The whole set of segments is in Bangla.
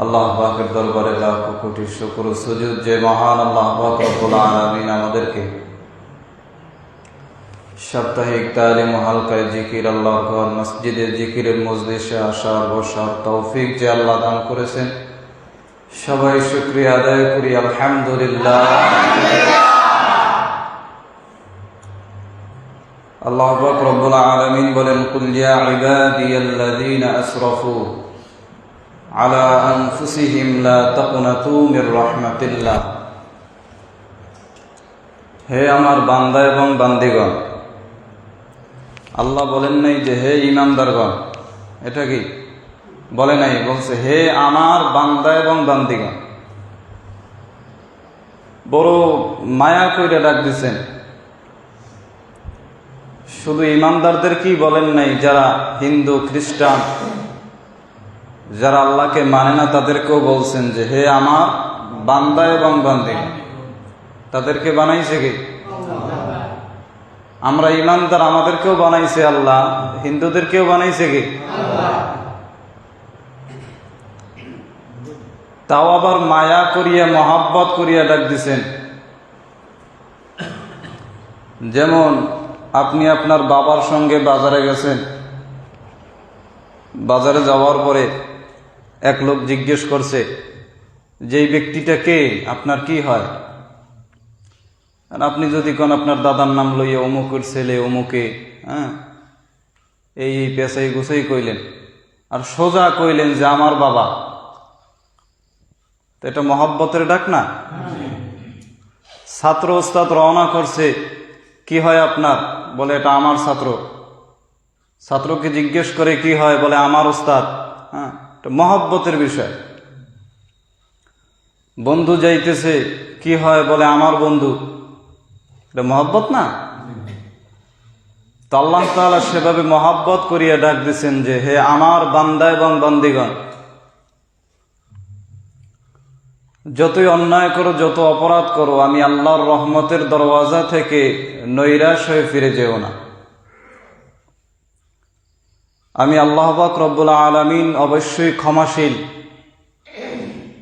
আল্লাহ পাকের দরবারে লাখ কোটি শুকর ও সুজুদ যে মহান আল্লাহ পাক রব্বুল আলামিন আমাদেরকে সাপ্তাহিক তালিম হালকায় জিকির, আল্লাহর ঘর মসজিদে জিকিরের মজলিসে আসার বসার তৌফিক যে আল্লাহ দান করেছেন, সবাই শুকরিয়া আদায় করি আলহামদুলিল্লাহ। আল্লাহ পাক রব্বুল আলামিন বলেন, কুল ইয়া ইবাদিয়াল্লাযীনা আসরাফু আলা আনফুসিহিম লা তাকনাতু মির রাহমাতিল্লাহ। হে আমার বান্দা এবং বান্দিগণ, আল্লাহ বলেন নাই যে হে ইমানদারগণ, এটা কি বলে নাই, বলছে হে আমার বান্দা এবং বান্দিগণ। বড় মায়া কইরা ডাক দিছেন। শুধু ইমানদারদের কি বলেন নাই, যারা হিন্দু খ্রিস্টান যারা আল্লাহকে মানে না তাদেরকেও বলছেন যে হে আমার বান্দা এবং বান্দিগণ। তাদেরকে বানাইছে কি? আমরা ইমানদার, আমাদেরকেও বানাইছে আল্লাহ, হিন্দুদেরকেও বানাইছে কি? তাও আবার মায়া করিয়া মহাব্বত করিয়া ডাক দিছেন। যেমন আপনি আপনার বাবার সঙ্গে বাজারে গেছেন, বাজারে যাওয়ার পরে এক লোক জিজ্ঞেস করছে যে এই ব্যক্তিটা কে, আপনার কি হয়? আর আপনি যদি কোন আপনার দাদার নাম লইয়া অমুকের ছেলে অমুকে, এই পেশাই গুছাই কইলেন আর সোজা কইলেন যে আমার বাবা, তো এটা মহব্বতের ডাক না? ছাত্র ওস্তাদ রওনা করছে, কি হয় আপনার? বলে এটা আমার ছাত্র। ছাত্রকে জিজ্ঞেস করে কি হয়? বলে আমার ওস্তাদ। এটা মহব্বতের বিষয়। বন্ধু যাইতেছে, কি হয়? বলে আমার বন্ধু। এটা মহব্বত না? তো আল্লাহ তাআলা সেভাবে মহব্বত করিয়া ডাক দিচ্ছেন যে হে আমার বান্দা এবং বান্দিগণ, যতই অন্যায় করো, যত অপরাধ করো, আমি আল্লাহর রহমতের দরওয়াজা থেকে নৈরাশ হয়ে ফিরে যেও না। আমি আল্লাহ পাক রব্বুল আলামিন অবশ্যই ক্ষমাশীল।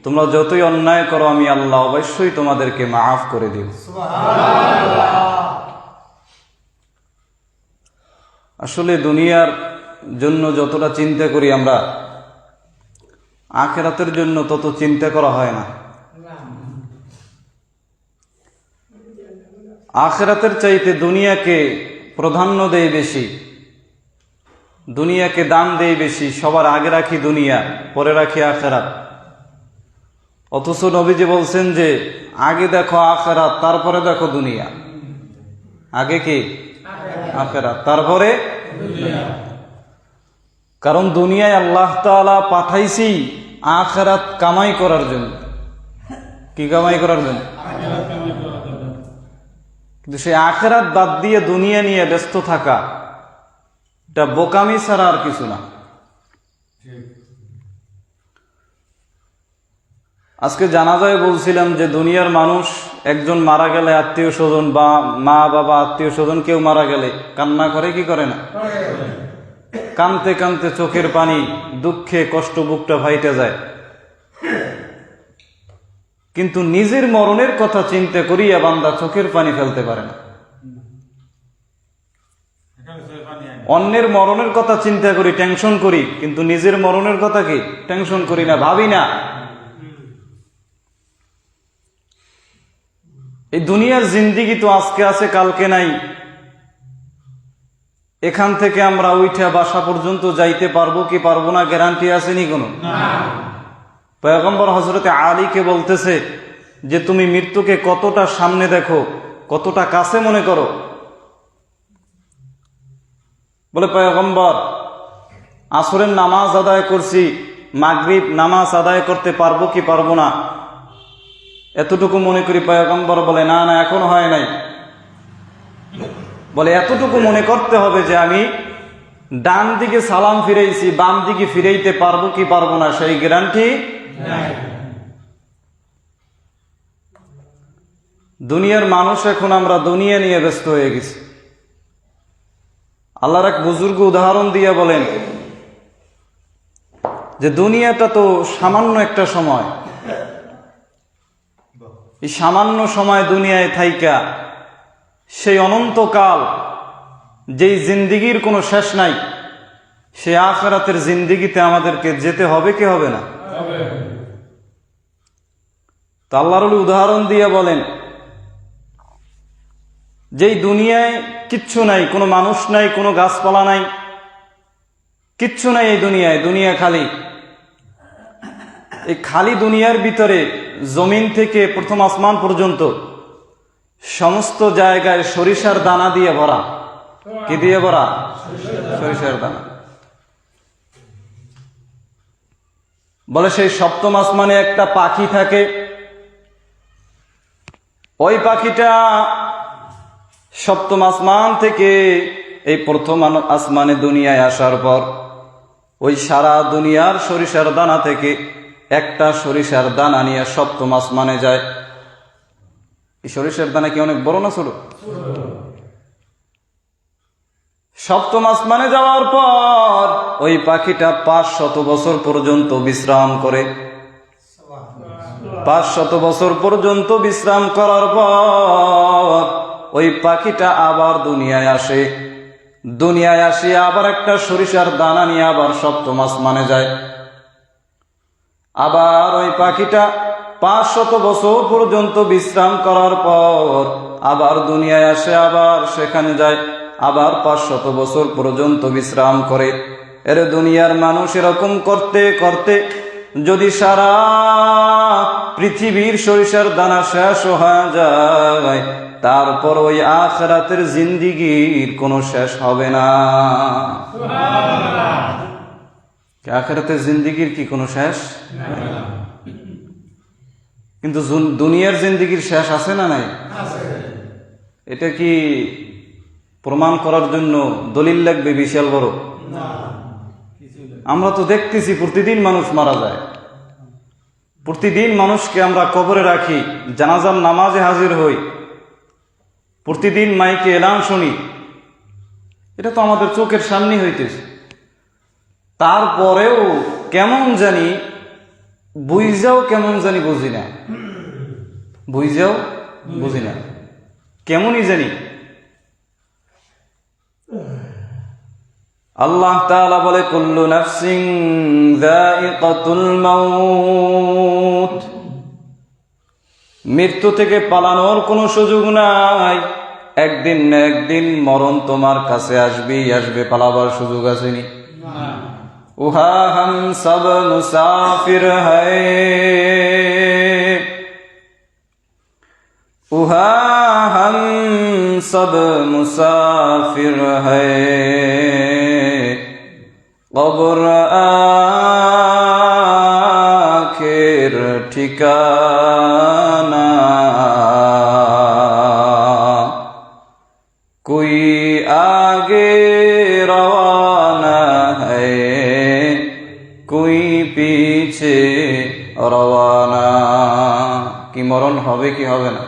তোমরা যতই অন্যায় করো, আমি আল্লাহ অবশ্যই তোমাদেরকে মাফ করে দিব। আসলে দুনিয়ার জন্য যতটা চিন্তা করি আমরা, আখিরাতের জন্য তত চিন্তা করা হয় না। আখিরাতের চাইতে দুনিয়াকে প্রাধান্য দেয় বেশি, দুনিয়াকে দাম দেয় বেশি। সবার আগে রাখি দুনিয়া, পরে রাখি আখিরাত। অথচ নবীজি বলছেন যে আগে দেখো আখিরাত, তারপরে দেখো দুনিয়া। আগে কি? আখিরাত, তারপরে দুনিয়া। কারণ দুনিয়ায় আল্লাহ তাআলা পাঠাইছি আখিরাত কামাই করার জন্য। কি কামাই করার জন্য? কিন্তু সেই আখিরাত বাদ দিয়ে দুনিয়া নিয়ে ব্যস্ত থাকা, এটা বোকামি ছাড়া আর কিছু না। আজকে জানাজায় বলছিলাম যে দুনিয়ার মানুষ একজন মারা গেলে আত্মীয় স্বজন বা মা বাবা আত্মীয় স্বজন কেউ মারা গেলে কান্না করে কি করে না? কানতে কানতে চোখের পানি, দুঃখে কষ্ট বুকটা ফাইটে যায়। কিন্তু নিজের মরণের কথা চিন্তা করিয়া বান্দা চোখের পানি ফেলতে পারে না। অন্যের মরণের কথা চিন্তা করি, টেনশন করি, কিন্তু নিজের মরণের কথা কি টেনশন করি না, ভাবি না। এই দুনিয়ার জিন্দিগি তো আজকে আছে কালকে নাই। এখান থেকে আমরা উঠা বাসা পর্যন্ত যাইতে পারবো কি পারবো না গ্যারান্টি আছে নি কোনো? পয়গম্বর হযরতে আলীকে বলতেছে যে তুমি মৃত্যুকে কতটা সামনে দেখো, কতটা কাছে মনে করো। বলে পয়গম্বর, আসরের নামাজ আদায় করছি, মাগরিব নামাজ আদায় করতে পারবো কি পারবো না, এতটুকু মনে করি, পয়গম্বর বলে না না এখনো হয় নাই। বলে এতটুকু মনে করতে হবে যে আমি ডান দিকে সালাম ফিরাইছি, বাম দিকে ফিরাইতে পারবো কি পারবো না সেই গ্যারান্টি নাই। দুনিয়ার মানুষ এখন আমরা দুনিয়া নিয়ে ব্যস্ত হয়ে গেছি। আল্লাহর এক বুজুর্গ উদাহরণ দিয়ে বলেন যে দুনিয়াটা তো সামান্য একটা সময়, এই সামান্য সময় দুনিয়ায় থাইকা সেই অনন্তকাল যেই জিন্দিগির কোনো শেষ নাই, সেই আখিরাতের জিন্দিগিতে আমাদেরকে যেতে হবে কি হবে না? তো আল্লাহর উদাহরণ দিয়ে বলেন যেই দুনিয়ায় কিচ্ছু নাই, কোনো মানুষ নাই, কোনো গাছপালা নাই, কিচ্ছু নাই এই দুনিয়ায়, দুনিয়া খালি। এই খালি দুনিয়ার ভিতরে জমিন থেকে প্রথম আসমান পর্যন্ত সমস্ত জায়গায় সরিষার দানা দিয়ে ভরা। কি দিয়ে ভরা? সরিষার দানা। বলে সেই সপ্তম আসমানে একটা পাখি থাকে, ওই পাখিটা সপ্তম আসমান থেকে এই প্রথম আসমানে দুনিয়ায় আসার পর ওই সারা দুনিয়ার সরিষার দানা থেকে একটা সরিষার দানা নিয়ে সপ্তম আসমানে যায়। এই সরিষার দানা কি অনেক বড় না ছোট? সপ্তম আসমানে যাওয়ার পর ওই পাখিটা 500 বছর পর্যন্ত বিশ্রাম করে। 500 বছর পর্যন্ত বিশ্রাম করার পর ওই পাখিটা আবার দুনিয়ায় আসে। দুনিয়ায় আসি আবার একটা সরিষার দানা নিয়ে আবার সপ্তম আসমানে যায়। আবার ওই পাখিটা 500 বছর পর্যন্ত বিশ্রাম করার পর আবার দুনিয়ায় আসে, আবার সেখানে যায়, আবার 500 বছর পর্যন্ত বিশ্রাম করে। এর দুনিয়ার মানুষ এরকম করতে করতে যদি সারা পৃথিবীর সরিষার দানা শেষ হয়ে যায়, তারপর ওই আখিরাতের জিন্দিগির কোনো শেষ হবে না। আখিরাতের জিন্দিগির কি কোনো শেষ? কিন্তু দুনিয়ার জিন্দিগির শেষ আছে না নাই? এটা কি প্রমাণ করার জন্য দলিল লাগবে বিশাল বড়? আমরা তো দেখতেছি প্রতিদিন মানুষ মারা যায়, প্রতিদিন মানুষকে আমরা কবরে রাখি, জানাজার নামাজে হাজির হই, প্রতিদিন মাইকে এলান শুনি, এটা তো আমাদের চোখের সামনে হইতেছে। তারপরেও কেমন জানি বুঝাও, কেমন জানি বুঝি না, বুঝাও বুঝি না, কেমনই জানি। আল্লাহ তাআলা বলে কুল্লু নাফসিন যায়িকাতুল মাউত, মৃত্যু থেকে পালানোর কোনো সুযোগ নাই। একদিন না একদিন মরণ তোমার কাছে আসবেই আসবে, পালাবার সুযোগ আসেনি। উহা হাম সব মুসাফির হ্যায়, উহা হাম সব মুসাফির হ্যায়, কবর আখির ঠিকানা, कोई आगे रवाना है कोई पीछे रवाना। কি মরণ হবে কি হবে না?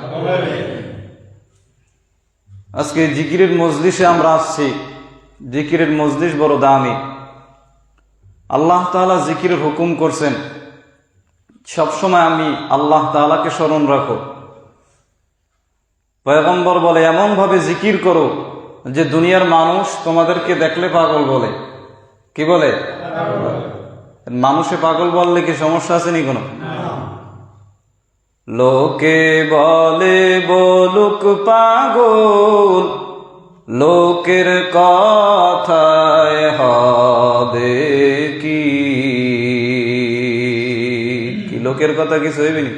আজকে জিকিরের মজলিসে আমরা আসছি, জিকিরের মজলিস বড় দামি। আল্লাহ তাআলা জিকিরের হুকুম করছেন, সবসময় আমি আল্লাহ তাআলাকে স্মরণ রাখো। পয়গম্বর বলে এমন ভাবে জিকির করো যে দুনিয়ার মানুষ তোমাদেরকে দেখলে পাগল বলে। কি বলে? মানুষে পাগল বললে কি সমস্যা আছে নি কোনো? লোকে বলে বলুক পাগল, লোকের কথায় হবে কি? লোকের কথা কিছু হইবে নি?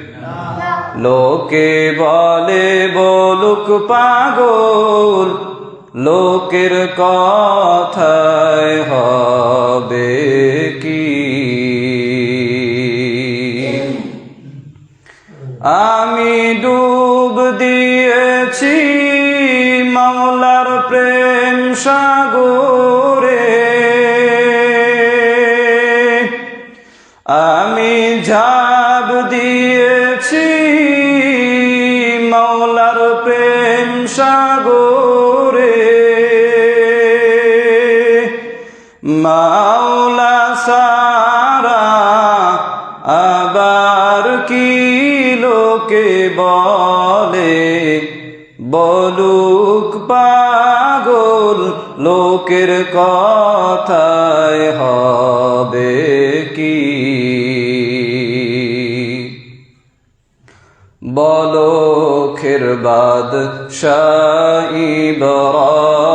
লোকে বলে বলুক পাগল, লোকের কথায় হবে কি? আমি ডুব দিয়েছি মাওলার প্রেম সাগরে, আমি ঝাঁপ দিয়েছি মাওলার প্রেম সাগরে, মাওলা সারা আবার কি লোকে বলে, বলুক পাগল লোকের কথায় হবে কি। বলো খেরবাদ শাহ ইব্রাহিম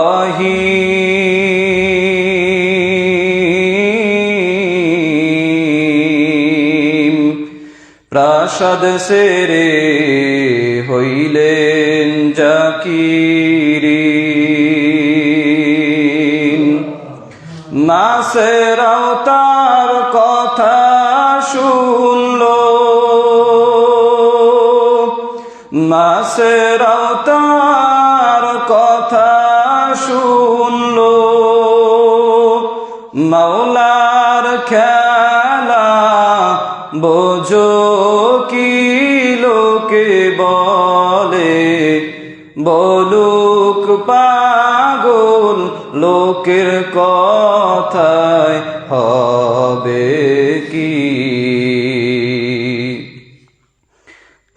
প্রাসাদ সেরে হইলেন জাকিরিন, নাসেরাও তার কথা শুনল, নাসেরাও তার কথা শুনল, মাওলার খেলা বোঝো কি লোকে বলে, বলুক পাগল লোকের কথায় হবে কি।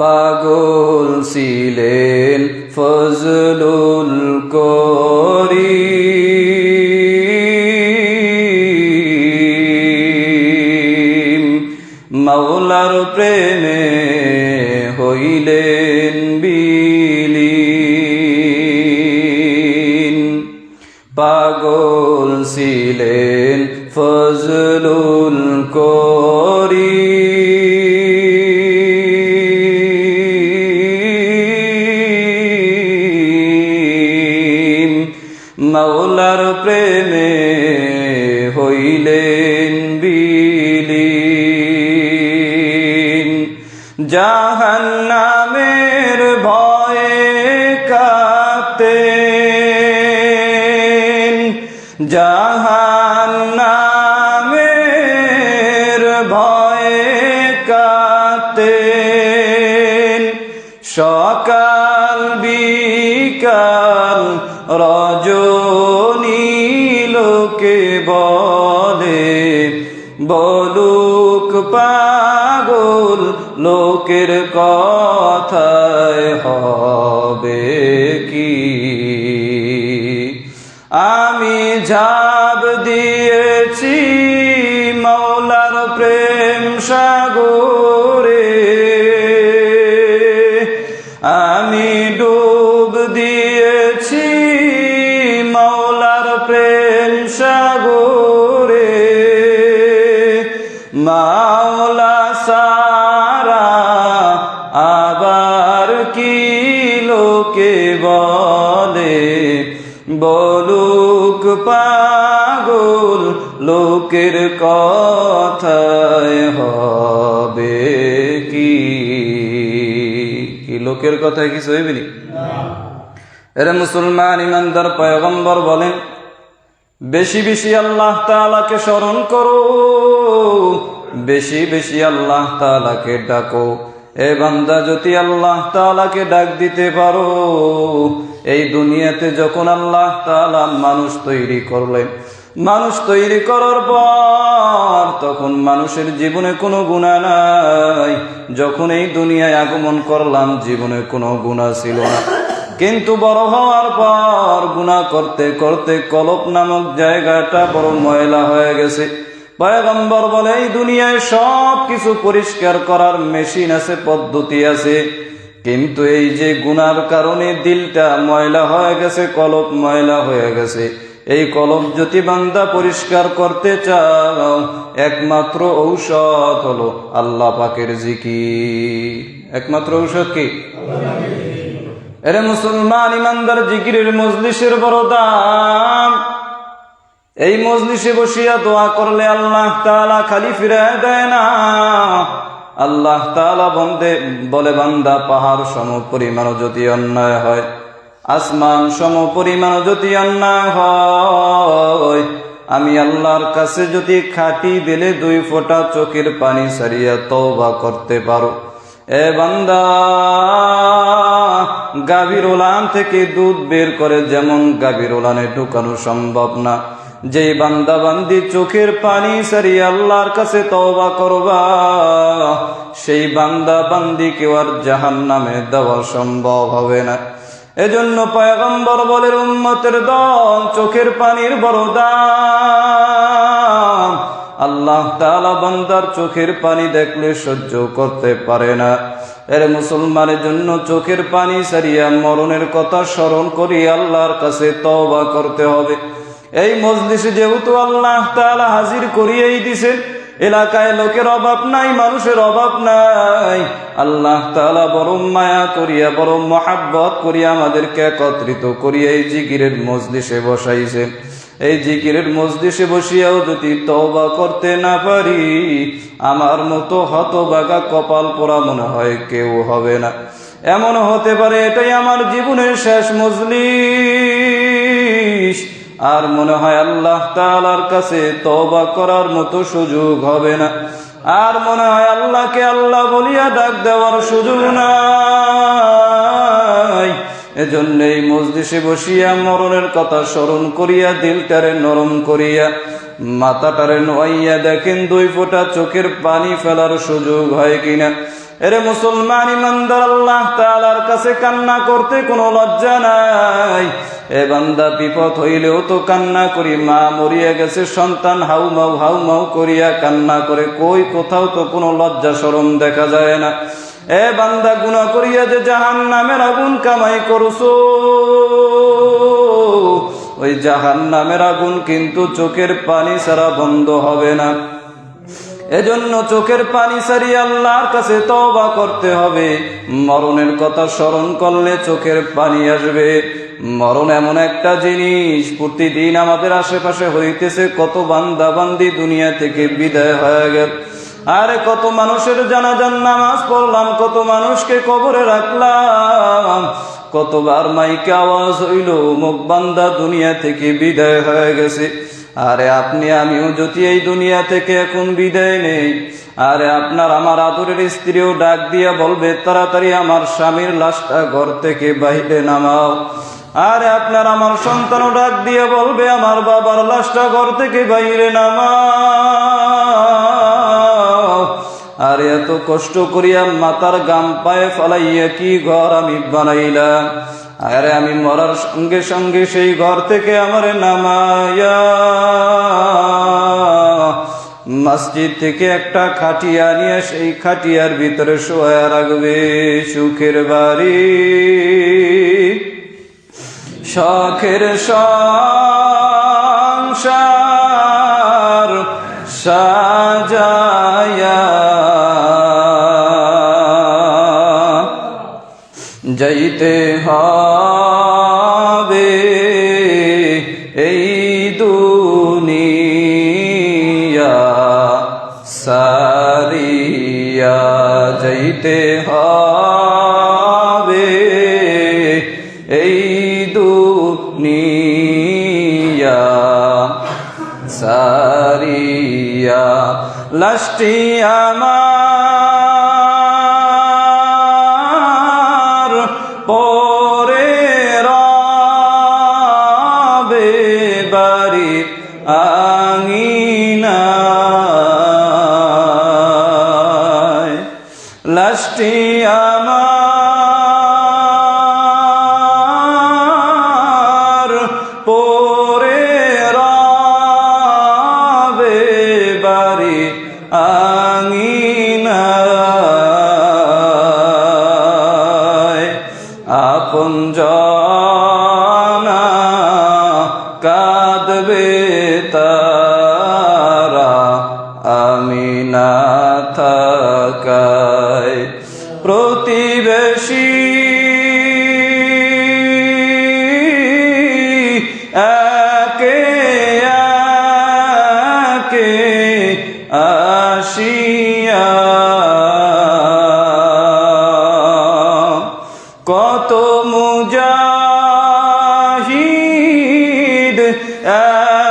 পাগল ছিলেন ফজলুল করিম, মাওলার প্রেমে হইলেন বিলীন। পাগল ছিলেন ফজলুল করিম, মাওলার প্রেমে হইলেন বিলীন। জাহান্নামের ভয়ে কাঁপতেন, জাহান্নামের ভয়ে কাঁপতেন, সকাল বিকাল রজনী লোকে বলে, বলুক পাগল লোকের কথায় হবে কি। আমি ঝাঁপ দিয়েছি মাওলার প্রেম সাগরে, আমি ডুব দিয়েছি মাওলার প্রেম সাগরে, মাওলা সারা আবার কি লোকে বলে, বলুক পাগল লোকের কথায় হবে কি। লোকের কথায় কিছু হইবে নি? এরে মুসলমান ইমানদার পয়গম্বর বলেন, বেশি বেশি আল্লাহ তাআলাকে স্মরণ করো, বেশি বেশি আল্লাহ তাআলাকে ডাকো। এ বান্দা যদি আল্লাহ তাআলাকে ডাক দিতে পারো, এই দুনিয়াতে যখন আল্লাহ তাআলা মানুষ তৈরি করলেন, মানুষ তৈরি করার পর তখন মানুষের জীবনে কোনো গুনাহ নাই। যখন এই দুনিয়ায় আগমন করলাম জীবনে কোনো গুনাহ ছিল না, কিন্তু বড় হওয়ার পর গুনাহ করতে করতে কলব নামক জায়গাটা বড় ময়লা হয়ে গেছে। পয়গম্বর বলে, এই দুনিয়ায় সব কিছু পরিষ্কার করার মেশিন আছে, পদ্ধতি আছে, কিন্তু এই যে গুনার কারণে দিলটা ময়লা হয়ে গেছে, কলব ময়লা হয়ে গেছে, এই কলব যদি বান্দা পরিষ্কার করতে চাও, একমাত্র ঔষধ হলো আল্লাহ পাকের জিকির। একমাত্র ঔষধ কি? এরে মুসলমান ইমানদার, জিকিরের মজলিসের বড় দাম। এই মজলিসে বসিয়া দোয়া করলে আল্লাহ তাআলা খালি ফিরায় দেয় না, আল্লাহ তাআলা বলে বান্দা পাহাড় সম পরিমাণ যদি অন্যায় হয়, আসমান সম পরিমাণ যদি অন্যায় হয়, আমি আল্লাহর কাছে যদি খাঁটি দিলে 2 ফোঁটা চোখের পানি ছাড়িয়া তওবা করতে পারো, এ বান্দা, গাভীর ওলান থেকে দুধ বের করে যেমন গাভীর ওলানে ঢুকানো সম্ভব না, যেই বান্দা বান্দি চোখের পানি ছাড়িয়ে আল্লাহর কাছে তওবা করবা, সেই বান্দা বান্দিকে আর জাহান্নামে দেওয়া সম্ভব হবে না। এজন্য পয়গম্বর বলেন, উম্মতের দল, চোখের পানির বড় দাম। আল্লাহ তাআলা বান্দার চোখের পানি দেখলে সহ্য করতে পারে না। এর মুসলমানের জন্য চোখের পানি ছাড়িয়া মরণের কথা স্মরণ করি আল্লাহর কাছে তওবা করতে হবে। এই মজলিসে যেহেতু আল্লাহ তাআলা হাজির করিয়েই দিছেন, এলাকায় লোকের অভাব নাই, মানুষের অভাব নাই, আল্লাহ তাআলা বড় মায়া করিয়া, বড় মহাব্বত করিয়া আমাদেরকে একত্রিত করিয়া এই জিকিরের মজলিসে বসাইছেন। এই জিকিরের মজলিসে বসিয়াও যদি তওবা করতে না পারি, আমার মতো হতভাগা কপাল পোড়া মনে হয় কেউ হবে না। এমন হতে পারে এটাই আমার জীবনের শেষ মজলিস, আর মনে হয় আল্লাহ তাআলার কাছে তওবা করার মতো সুযোগ হবে না, আর মনে হয় আল্লাহকে আল্লাহ বলিয়া ডাক দেওয়ার সুযোগ নাই। এজন্য এই মজলিসে বসিয়া মরণের কথা স্মরণ করিয়া, দিলটারে নরম করিয়া, মাথাটারে নোয়াইয়া দেখেন 2 ফোঁটা চোখের পানি ফেলার সুযোগ হয় কিনা। এরে মুসলমান ইমানদার, আল্লাহ তাআলার কাছে কান্না করতে কোনো লজ্জা নাই। এ বান্দা, বিপদ হইলেও তো কান্না করি, মা মরিয়া গেছে, সন্তান হাউমাউ করিয়া কান্না করে, কোথাও তো কোনো লজ্জা শরম দেখা যায় না। এ বান্দা, গুনাহ করিয়া যে জাহান্নামের আগুন কামাই করছো, ওই জাহান্নামের আগুন কিন্তু চোখের পানি ছাড়া বন্ধ হবে না। এজন্য চোখের পানি ছাড়িয়ে আল্লাহর কাছে তওবা করতে হবে। মরণের কথা স্মরণ করলে চোখের পানি আসবে। মরণ এমন একটা জিনিস, প্রতিদিন আমাদের আশেপাশে হইতেছে। কত বান্দা বান্দি দুনিয়া থেকে বিদায় হয়ে গেল, আরে কত মানুষের জানাজার নামাজ পড়লাম, কত মানুষকে কবরে রাখলাম, কতবার মাইকে আওয়াজ হইল মুখ বান্দা দুনিয়া থেকে বিদায় হয়ে গেছে। আরে আপনি আমিও যদি এই দুনিয়া থেকে এখন বিদায় নেই, আরে আপনার আমার আদরের স্ত্রীও ডাক দিয়া বলবে, তাড়াতাড়ি আমার স্বামীর লাশটা ঘর থেকে বাইরে নামাও। আরে আপনার আমার সন্তানও ডাক দিয়া বলবে, আমার বাবার লাশটা ঘর থেকে বাইরে নামাও। আর এত কষ্ট করিয়া মাথার গাম পায়ে ফালাইয়া কি ঘর আমি বানাইলাম, আরে আমি মরার সঙ্গে সঙ্গে সেই ঘর থেকে আমারে নামায়া মসজিদ থেকে একটা খাটিয়া নিয়ে সেই খাটিয়ার ভিতরে শোয়া রাখবে। সুখের বাড়ি, শখের সংসার সাজায়া যাইতে হবে এই দুনিয়া সারিয়া, যাইতে হবে এই দুনিয়া সারিয়া। লাশটি আমার পরে রবে বাড়ির আঙিনায়, লাশটি আমার পরে রবে বাড়ির আঙিনায়। আপনজনা কাঁদবে তারা আমি না থাকায়, প্রতিবেশী একে একে আসিয়া মুজাহিদ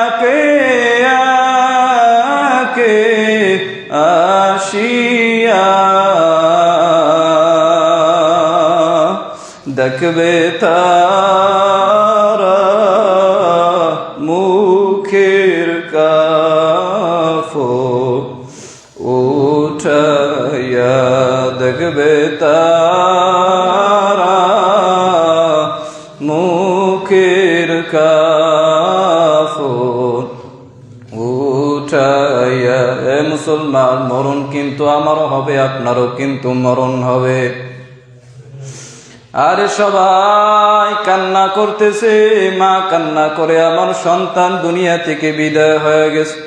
একে একে আসিয়া দেখবে তারা মুখের কাফন উঠাইয়া দেখবে তারা মুখের কাফন উঠাইয়া। এ মুসলমান, মরণ কিন্তু আমারও হবে, আপনারও কিন্তু মরণ হবে। আরে সবাই কান্না করতেছে, মা কান্না করে আমার সন্তান দুনিয়া থেকে বিদায় হয়ে গেছে।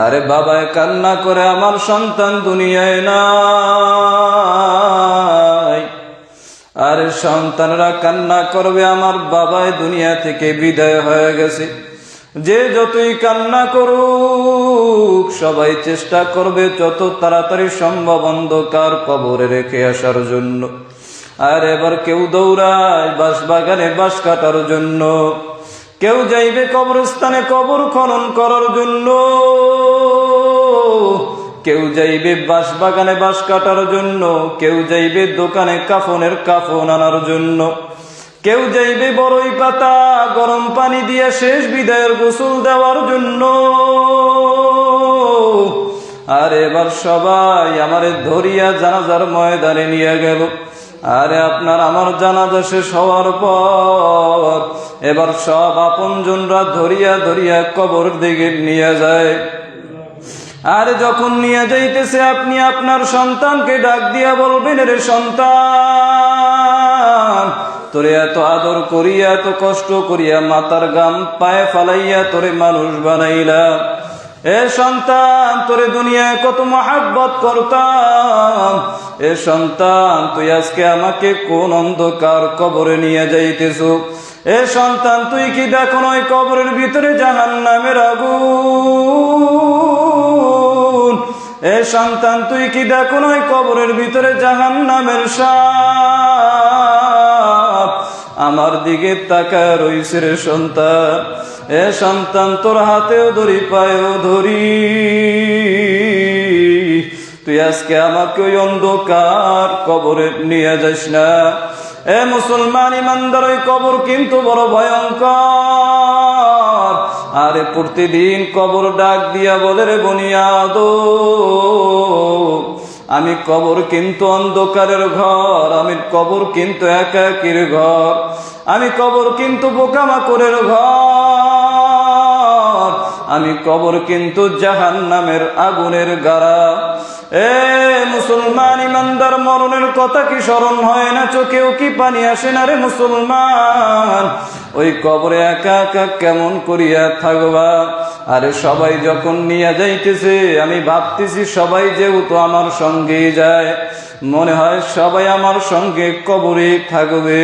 আরে বাবায় কান্না করে আমার সন্তান দুনিয়ায় নাই। আরে সন্তানরা কান্না করবে আমার বাবায় দুনিয়া থেকে বিদায় হয়ে গেছে। যে যতই কান্না করুক, সবাই চেষ্টা করবে যত তাড়াতাড়ি সম্ভব অন্ধকার কবরে রেখে আসার জন্য। আর এবার কেউ দৌড়ায় বাঁশ বাগানে বাঁশ কাটার জন্য, কেউ যাইবে কবরস্থানে কবর খনন করার জন্য, কেউ যাইবে বাঁশ বাগানে বাঁশ কাটার জন্য, কেউ যাইবে দোকানে কাফনের কাফন আনার জন্য, কেউ যাইবে বড়ই পাতা গরম পানি দিয়ে শেষ বিদায়ের গোসল দেওয়ার জন্য। আর এবার সবাই আমারে ধরিয়া জানাজার ময়দানে নিয়ে গেল। আরে আপনার আমার জানাজা শেষ হওয়ার পর এবার সব আপনজনরা ধরিয়া ধরিয়া কবর দিকে নিয়ে যায়। আর যখন নিয়ে যাইতেছে, আপনি আপনার সন্তানকে ডাক দিয়া বলবেন, রে সন্তান, তোরে এত আদর করিয়া এত কষ্ট করিয়া মাথার গাম পায়ে ফালাইয়া তোরে মানুষ বানাইলাম। এ সন্তান, তোরে দুনিয়ায় কত মহাব্বত করতাম। এ সন্তান, তুই আজকে আমাকে কোন অন্ধকার কবরে নিয়ে যাইতেছ? এ সন্তান, তুই কি দেখো ওই কবরের ভিতরে জাহান্নামের আগুন? এ সন্তান, তুই কি দেখো ওই কবরের ভিতরে জাহান্নামের সাপ? আমার দিকে তাকায় রইছে রে সন্তান। এ সন্তান, তোর হাতেও ধরি পায়েও ধরি, তুই আজকে আমাকে ওই অন্ধকার কবরে নিয়ে যাস না। এ মুসলমান ইমানদার, ওই কবর কিন্তু বড় ভয়ঙ্কর। আরে প্রতিদিন কবর ডাক দিয়া বলে, রে বনিয়াদ, আমি কবর কিন্তু অন্ধকারের ঘর, আমি কবর কিন্তু একাকীর ঘর, আমি কবর কিন্তু পোকামাকড়ের ঘর, আমি কবর কিন্তু জাহান্নামের আগুনের গাড়া। এ মুসলমান ইমানদার, মরণের কথা কি স্মরণ হয় না? চোখেও কি পানি আসে না রে মুসলমান? ওই কবরে একা একা কেমন করিয়া থাকবা? আরে সবাই যখন নিয়ে যাইতেছে, আমি ভাবতেছি সবাই যেহেতু আমার সঙ্গে যায়, মনে হয় সবাই আমার সঙ্গে কবরে থাকবে।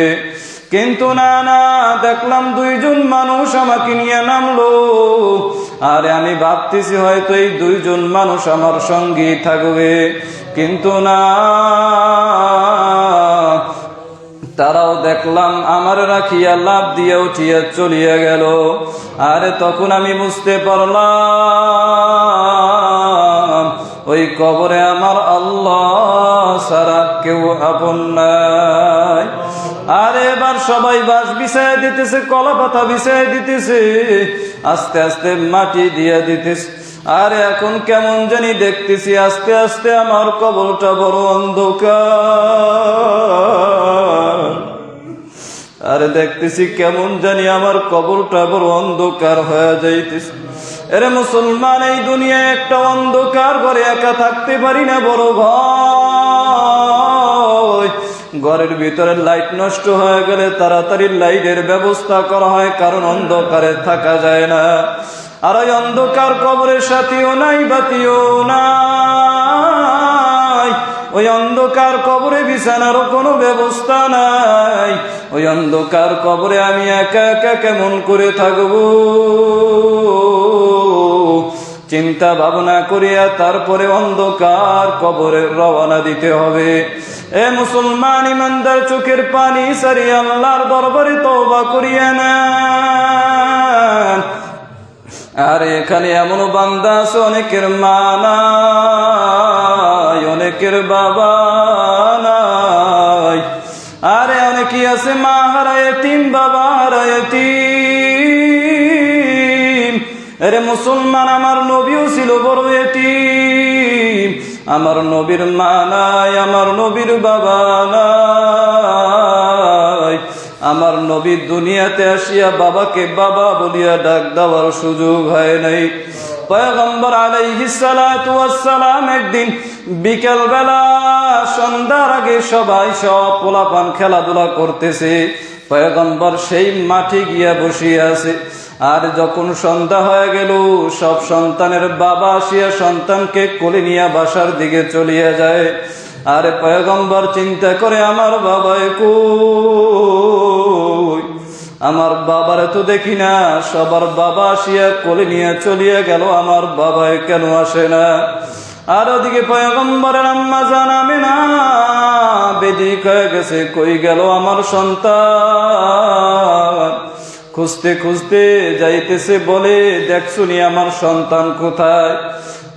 কিন্তু না না, দেখলাম দুইজন মানুষ আমাকে নিয়ে নামলো। আরে আমি ভাবতেছি হয়তো এই দুইজন মানুষ আমার সঙ্গে থাকবে, কিন্তু না, তারাও দেখলাম আমার রাখিয়া লাভ দিয়ে উঠিয়া চলিয়া গেল। আরে তখন আমি বুঝতে পারলাম ওই কবরে আমার আল্লাহ ছাড়া কেউ আপন নাই। আর এবার সবাই বাঁশ বিছাইয়া দিতেছে, কলা পাতা বিছাইয়া দিতেছে, আস্তে আস্তে মাটি দিয়া দিতেছে। আর এখন কেমন জানি দেখতেছি আস্তে আস্তে আমার কবরটা বড় অন্ধকার। আরে দেখতেছি কেমন জানি আমার কবরটা বড় অন্ধকার হয়ে যাইতেছে। এরে মুসলমান, এই দুনিয়ায় একটা অন্ধকার ঘরে একা থাকতে পারি না, বড় ভয়। ঘরের ভিতরে লাইট নষ্ট হয়ে গেলে তাড়াতাড়ি লাইটের ব্যবস্থা করা হয়, কারণ অন্ধকারে থাকা যায় না। আর ওই অন্ধকার কবরের সাথীও নাই, বাতিও নাই। ওই অন্ধকার কবরে বিছানারও কোনো ব্যবস্থা নাই। ওই অন্ধকার কবরে আমি একা একা কেমন করে থাকবো? চিন্তা ভাবনা করিয়া তারপরে অন্ধকার কবরে রওনা দিতে হবে। এ মুসলমান ইমানদার, চোখের পানি সারিয়া আল্লাহর দরবারে তওবা করিয়া নেন। আর এখানে এমন বান্দা আছে অনেকের মা নাই, অনেকের বাবা নাই, আরে অনেকেই আছে মা হারা এতিম, বাবা হারা এতিম। আরে মুসলমান, আমার নবীও ছিল বড় এতিম। আমার নবীর মা নাই, আমার নবীর বাবা নাই। আমার নবী দুনিয়াতে আসিয়া বাবাকে বাবা বলিয়া ডাক দেওয়ার সুযোগ হয় নাই। পয়গম্বর আলাইহিস সালাতু ওয়াস সালাম একদিন বিকেল বেলা সন্ধ্যার আগে সব পোলাপান খেলাধুলা করতেছে। পয়গম্বর সেই মাঠে গিয়া বসিয়া আছে। আর যখন সন্ধ্যা হয়ে গেল, সব সন্তানের বাবা আসিয়া সন্তানকে কোলে নিয়ে বাসার দিকে চলিয়া যায়। আর পয়গম্বর চিন্তা করে, আমার বাবাই কই? আমার বাবারে তো দেখি না। সবার বাবা আসিয়া কোলে নিয়ে চলিয়া গেল, আমার বাবাই কেন আসে না? আর ওদিকে পয়গম্বরের আম্মা জান আমিনা বেদিক হয়ে গেছে, কই গেল আমার সন্তান? খুঁজতে খুঁজতে যাইতেছে, বলে দেখছুনি আমার সন্তান কোথায়?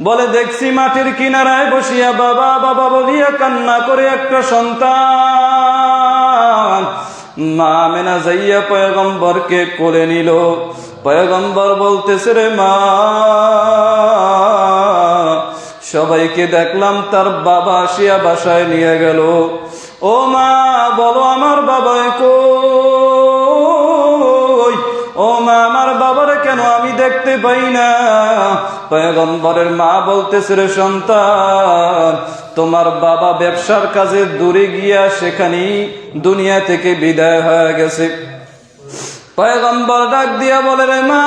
বলে দেখছি মাটির কিনারায় বসিয়া বাবা বাবা বলিয়া কান্না করে একটা সন্তান। মা আমেনা যাইয়া পয়গম্বরকে কোলে নিল। পয়গম্বর বলতেছে, রে মা, সবাইকে দেখলাম তার বাবা আসিয়া বাসায় নিয়ে গেল। ও মা, বলো আমার বাবাই কই? ও মা, আমার বাবারে কেন আমি দেখতে পাই না? পয়গম্বরের মা বলতেছে, রে সন্তান, তোমার বাবা ব্যবসার কাজে দূরে গিয়া সেখানেই দুনিয়া থেকে বিদায় হয়ে গেছে। পয়গম্বর ডাক দিয়া বলে, রে মা,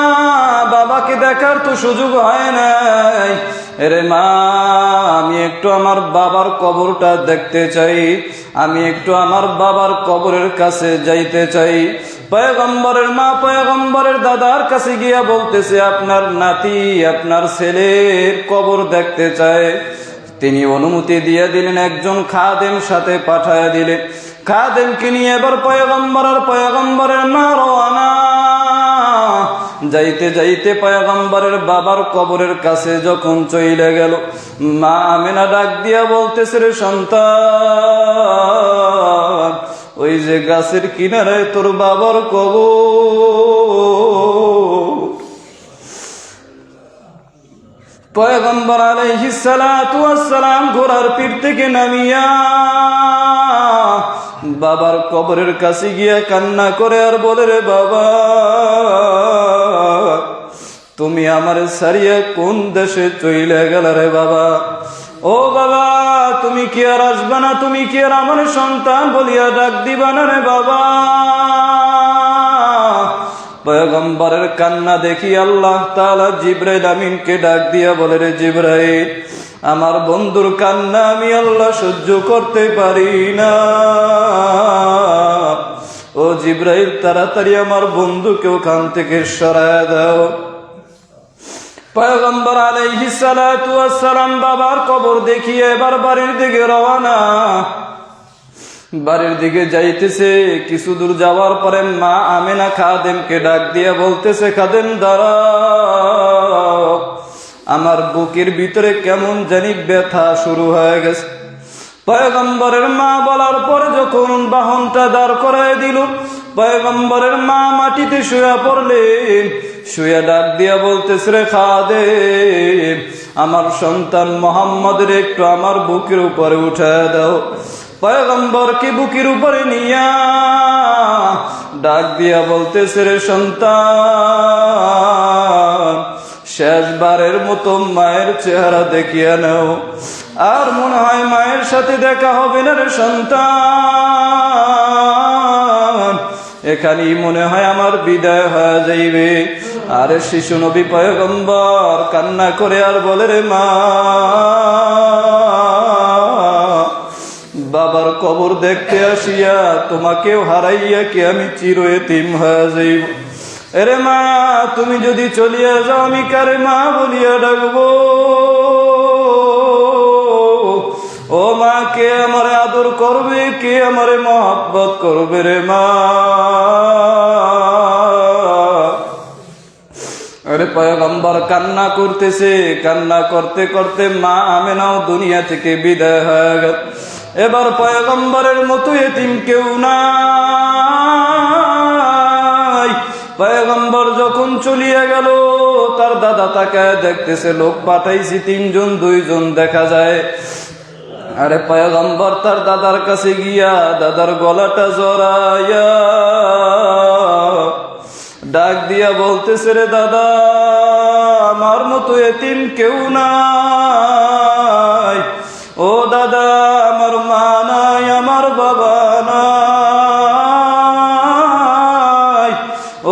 বাবাকে দেখার তো সুযোগ হয় নাই। রে মা, আমি একটু আমার বাবার কবরটা দেখতে চাই, আমি একটু আমার বাবার কবরের কাছে যাইতে চাই। পয়গম্বরের মা পয়গম্বরের দাদার কাছে গিয়া বলতেছে, আপনার নাতি, আপনার ছেলের কবর দেখতে চায়। তিনি অনুমতি দিয়ে দিলেন, একজন খাদেম সাথে পাঠায় দিলেন। খাদেমকে নিয়ে এবার পয়গম্বরের মা রওয়ানা। যাইতে যাইতে পয়গম্বরের বাবার কবরের কাছে যখন চইলে গেল, মা আমেনা ডাক দিয়া বলতেছে, রে সন্তান, ওই যে গাছের কিনারায় তোর বাবার কবর। পয়গম্বর আলাইহিস সালাতু ওয়াস সালাম ঘোড়ার পিঠ থেকে নামিয়া বাবার কবরের কাছে গিয়া কান্না করে আর বলে, রে বাবা, তুমি আমার সারিয়া কোন দেশে চইলে গেল রে বাবা? ও বাবা, তুমি কি আর আসবা না? তুমি কি আর আমার সন্তান বলিয়া ডাক দিবা না রে বাবা? পয়গম্বরের কান্না দেখি আল্লাহ তাআলা জিবরাইল আমিনকে ডাক দিয়া বলে, রে জিবরাইল, আমার বন্ধুর কান্না আমি আল্লাহ সহ্য করতে পারি না। ও জিবরাইল, তাড়াতাড়ি আমার বন্ধুকে ওখান থেকে সরায় দাও। পয়গম্বর আলাইহিস সালাতু ওয়াস সালাম বাবার কবর দেখিয়ে এবার বাড়ির দিকে রওনা। বাড়ির দিকে যাইতেছে। কিছু দূর যাওয়ার পরে মা আমেনা খাদেমকে ডাক দিয়া বলতেছে, খাদেম দাঁড়াও, আমার বুকের ভিতরে কেমন জানি ব্যথা শুরু হয়ে গেছে। পয়গম্বরের মা বলার পরে যখন বাহনটা দাঁড় করায় দিল, পয়গম্বরের মা মাটিতে শুয়ে পড়লেন। শুয়ে ডাক দিয়া বলতেছে, রে খাদেম, আমার সন্তান মোহাম্মদের একটু আমার বুকের উপরে উঠায় দাও। পয়গম্বরকে বুকের উপরে নিয়া ডাক দিয়া বলতেছে, রে সন্তান, শেষবারের মতো মায়ের চেহারা দেখিয়া নাও। আর মনে হয় মায়ের সাথে দেখা হবে না রে সন্তান, এখানেই মনে হয় আমার বিদায় হয়ে যাইবে। আরে শিশু নবী পয়গম্বর কান্না করে আর বলে, রে মা, বাবার কবর দেখতে আসিয়া তোমাকেও হারাইয়া কি আমি চির এতিম হয়ে যাইব? এরে মা তুমি যদি চলিয়া যাও আমি কারে মা বলিয়া ডাকবো? ও মা, কে আমারে আদর করবে, কে আমারে মহব্বত করবে রে মা? আরে পয়গম্বর কান্না করতেছে, কান্না করতে করতে মা আমেনাও দুনিয়া থেকে বিদায় হয়ে গেল। এবার পয়গম্বরের মতো এতিম কেউ নাই। পয়গম্বর যখন চলিয়া গেল, তার দাদা তাকায় দেখতেছে লোক পাঠাইছি 3 জন, 2 জন দেখা যায়। আরে পয়গম্বর তার দাদার কাছে গিয়া দাদার গলাটা জড়াইয়া ডাক দিয়া বলতেছে, রে দাদা, আমার মতো এতিম কেউ নাই। ও দাদা, আমার মা নাই, আমার বাবা নাই।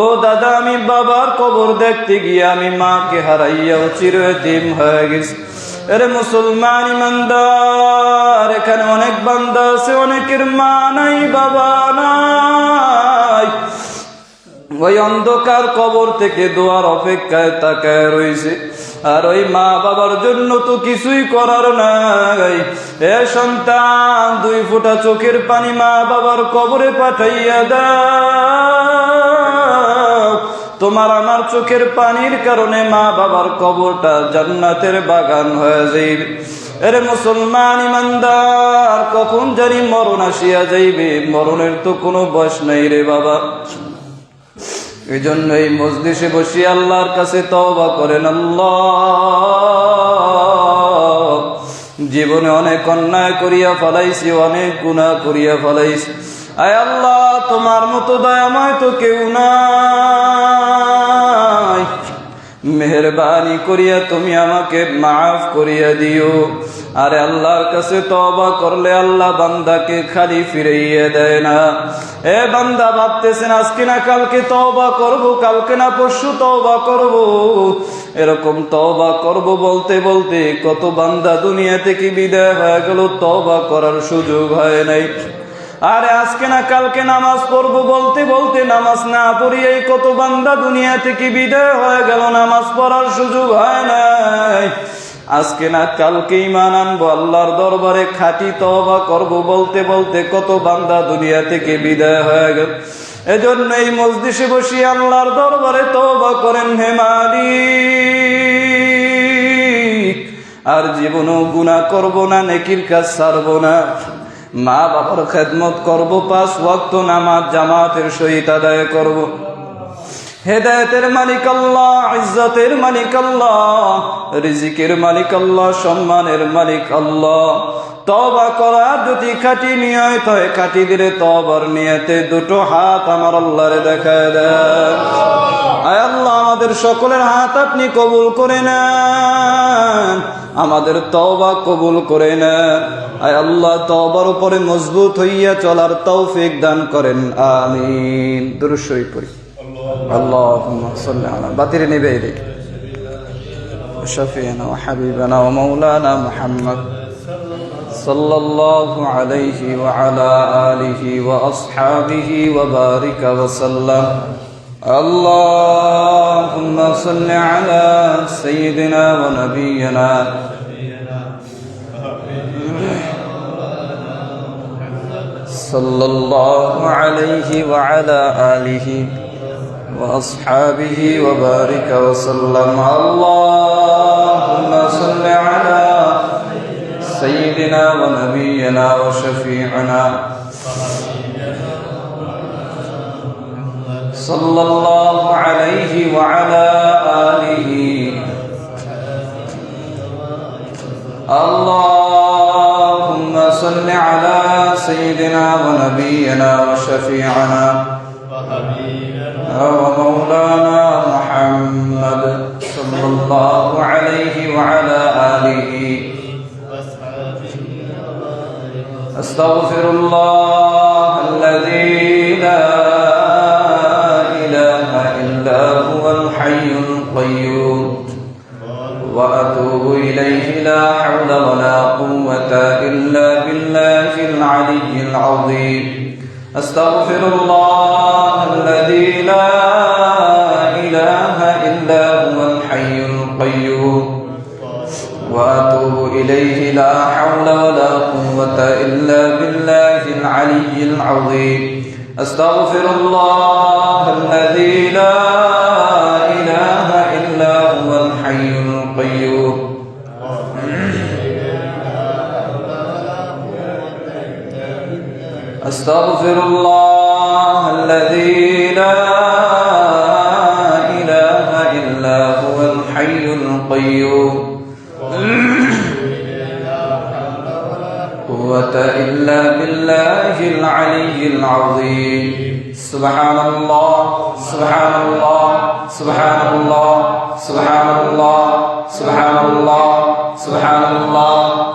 ও দাদা, আমি বাবার কবর দেখতে গিয়া আমি মাকে হারাইয়াও চির এতিম হয়ে গেছি। এরে মুসলমান ইমানদার, এখানে অনেক বান্দা আছে, অনেকের মা নাই, বাবা নাই। ওই অন্ধকার কবর থেকে দোয়ার অপেক্ষায় তাকায় রয়েছে। আর ওই মা বাবার জন্য তো কিছুই করার নাই। এ সন্তান, 2 ফোঁটা চোখের পানি মা বাবার কবরে পাঠাইয়া দাও। তোমার আমার চোখের পানির কারণে মা বাবার কবরটা জান্নাতের বাগান হয়ে যাইবে। এরে মুসলমান ইমানদার, কখন জানি মরণ আসিয়া যাইবে, মরণের তো কোনো বয়স নাই রে বাবা। এই জন্য এই মজলিসে বসে আল্লাহর কাছে তওবা করেন। আল্লাহ, জীবনে অনেক অন্যায় করিয়া ফেলাইছি, অনেক গুনাহ করিয়া ফেলাইছি। আয় আল্লাহ, তোমার মতো দয়াময় তো কেউ নাই। মেহেরবানি করিয়া তুমি আমাকে মাফ করিয়া দিও। আরে আল্লাহর কাছে তওবা করলে আল্লাহ বান্দাকে খালি ফিরাইয়া দেয় না। এ বান্দা ভাবতেছেন আজকে না কালকে তওবা করব, কালকে না পরশু তওবা করব। এরকম তওবা করব বলতে বলতে কত বান্দা দুনিয়া থেকে বিদায় হয়ে গেল, তওবা করার সুযোগ হয় নাই। আরে আজকে না কালকে নামাজ পড়বো বলতে বলতে নামাজ না পড়িয়াই কত বান্দা দুনিয়া থেকে বিদায় হয়ে গেল, নামাজ পড়ার সুযোগ হয় নাই। আজকে না কালকে ঈমান আনবো, আল্লাহর দরবারে খাঁটি তওবা করবো বলতে বলতে কত বান্দা দুনিয়া থেকে বিদায় হয়ে গেল। এজন্য এই মজলিসে বসে আল্লাহর দরবারে তওবা করেন, হে মালিক, আর জীবনও গুনাহ করব না, নেকির কাজ ছাড়বো না। মা বাবার খেদমত করব, 5 ওয়াক্ত নামাজ জামাতের সহিত আদায় করব। হেদায়েতের মালিক আল্লাহ, ইজ্জতের মালিক আল্লাহ, রিজিকের মালিক আল্লাহ, সম্মানের মালিক আল্লাহ। তওবা করার যদি খাঁটি নিয়ত হয়, খাঁটি দিলে তওবার নিয়তে 2টো হাত আমার আল্লাহরে দেখায় দেন। আয় আল্লাহ, আমাদের সকলের হাত আপনি কবুল করে নেন, আমাদের তওবা কবুল করে নেন। আয় আল্লাহ, তওবার উপরে মজবুত হইয়া চলার তৌফিক দান করেন, আমিন। দুরূদ শরীফ পড়ি। আল্লাহুম্মা সাল্লি আলা বাতিরে নেবে এদিকে শাফিয়ানা ওয়া হাবিবানা ওয়া মাওলানা মুহাম্মদ সাল্লাল্লাহু আলাইহি ওয়া আলা আলিহি ওয়া আসহাবিহি ওয়া বারিকা ওয়া সাল্লাম। আল্লাহুম্মা সাল্লি আলা সাইয়্যিদিনা ওয়া নাবিয়িনা সাল্লাল্লাহু আলাইহি ওয়া আলা আলিহি وأصحابه وبارك وسلم. اللهم صل على سيدنا ونبينا وشفيعنا صلى الله عليه وعلى آله. اللهم صل على سيدنا ونبينا وشفيعنا ومولانا محمد صلى الله عليه وعلى آله. أستغفر الله الذي لا إله إلا هو الحي القيوم وأتوب إليه لا حول ولا قوة إلا بالله العلي العظيم. أستغفر الله الذي لا الله الذي لا إله إلا هو الحي القيوم أستغفر الله الذي لا إله إلا هو الحي القيوم قوة إلا بالله العلي العظيم سبحان الله سبحان الله سبحان الله سبحان الله سبحان الله سبحان الله